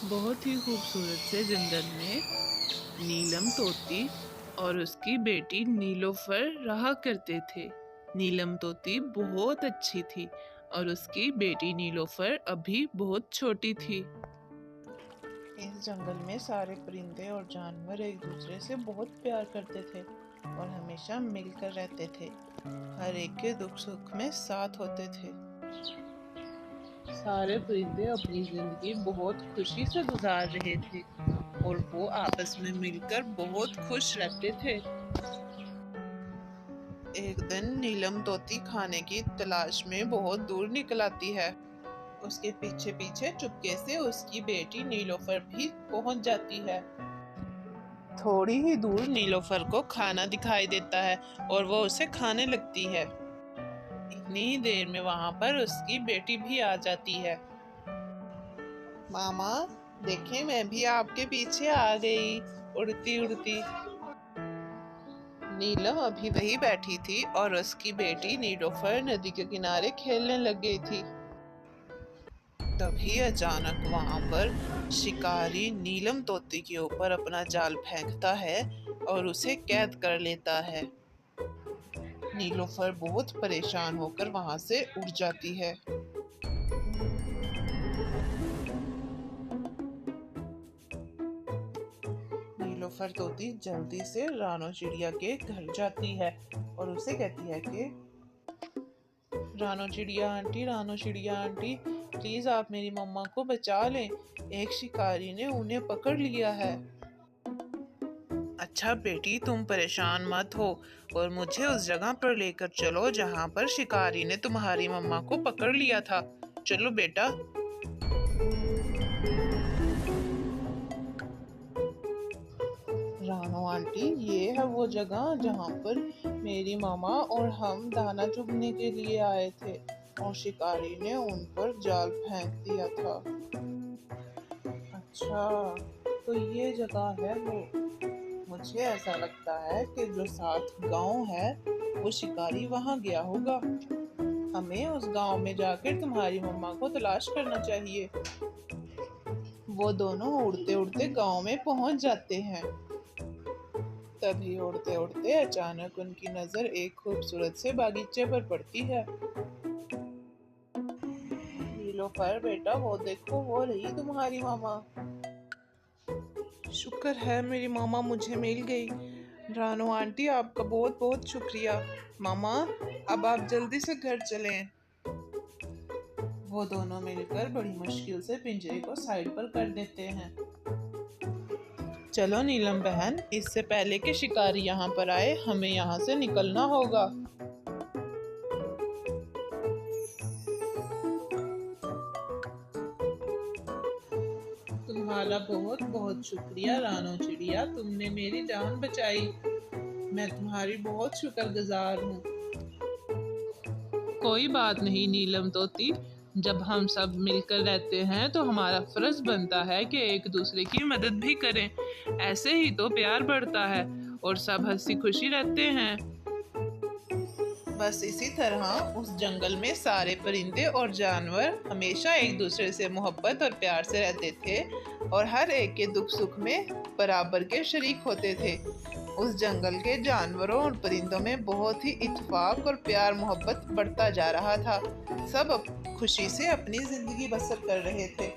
बहुत ही खूबसूरत से जंगल में नीलम तोती और उसकी बेटी नीलोफर रहा करते थे। नीलम तोती बहुत अच्छी थी और उसकी बेटी नीलोफर अभी बहुत छोटी थी। इस जंगल में सारे परिंदे और जानवर एक दूसरे से बहुत प्यार करते थे और हमेशा मिलकर रहते थे। हर एक के दुख सुख में साथ होते थे। सारे परिंदे अपनी जिंदगी बहुत खुशी से गुजार रहे थे और वो आपस में मिलकर बहुत खुश रहते थे। एक दिन नीलम तोती खाने की तलाश में बहुत दूर निकल आती है। उसके पीछे पीछे चुपके से उसकी बेटी नीलोफर भी पहुंच जाती है। थोड़ी ही दूर नीलोफर को खाना दिखाई देता है और वो उसे खाने लगती है। इतनी ही देर में वहां पर उसकी बेटी भी आ जाती है। मामा, देखें, मैं भी आपके पीछे आ गई, उड़ती उड़ती। नीलम अभी वही बैठी थी और उसकी बेटी नीलोफर नदी के किनारे खेलने लग गई थी। तभी अचानक वहां पर शिकारी नीलम तोती के ऊपर अपना जाल फेंकता है और उसे कैद कर लेता है। नीलोफर बहुत परेशान होकर वहां से उड़ जाती है। नीलोफर तोती जल्दी से रानो चिड़िया के घर जाती है और उसे कहती है कि रानो चिड़िया आंटी, प्लीज आप मेरी मम्मा को बचा लें। एक शिकारी ने उन्हें पकड़ लिया है। अच्छा बेटी, तुम परेशान मत हो और मुझे उस जगह पर लेकर चलो जहाँ पर शिकारी ने तुम्हारी मम्मा को पकड़ लिया था। चलो बेटा। रानो आंटी, ये है वो जगह जहाँ पर मेरी मामा और हम दाना चुगने के लिए आए थे और शिकारी ने उन पर जाल फेंक दिया था। अच्छा, तो ये जगह है वो। मुझे ऐसा लगता है कि जो साथ गांव है वो शिकारी वहां गया होगा। हमें उस गांव में जाकर तुम्हारी मम्मा को तलाश करना चाहिए। वो दोनों उड़ते उड़ते गांव में पहुंच जाते हैं। तभी उड़ते उड़ते अचानक उनकी नजर एक खूबसूरत से बागीचे पर पड़ती है। नीलोफर बेटा, वो देखो, वो रही तुम्हारी मामा। शुक्र है मेरी मामा मुझे मिल गई। रानो आंटी, आपका बहुत बहुत शुक्रिया। मामा, अब आप जल्दी से घर चलें। वो दोनों मिलकर बड़ी मुश्किल से पिंजरे को साइड पर कर देते हैं। चलो नीलम बहन, इससे पहले कि शिकारी यहाँ पर आए हमें यहाँ से निकलना होगा। तुम्हारा बहुत बहुत शुक्रिया रानो चिड़िया, तुमने मेरी जान बचाई। मैं तुम्हारी बहुत शुक्रगुजार हूँ। कोई बात नहीं नीलम तोती, जब हम सब मिलकर रहते हैं तो हमारा फर्ज बनता है कि एक दूसरे की मदद भी करें। ऐसे ही तो प्यार बढ़ता है और सब हंसी खुशी रहते हैं। बस इसी तरह उस जंगल में सारे परिंदे और जानवर हमेशा एक दूसरे से मोहब्बत और प्यार से रहते थे और हर एक के दुख सुख में बराबर के शरीक होते थे। उस जंगल के जानवरों और परिंदों में बहुत ही इत्तेफाक और प्यार मोहब्बत बढ़ता जा रहा था। सब खुशी से अपनी जिंदगी बसर कर रहे थे।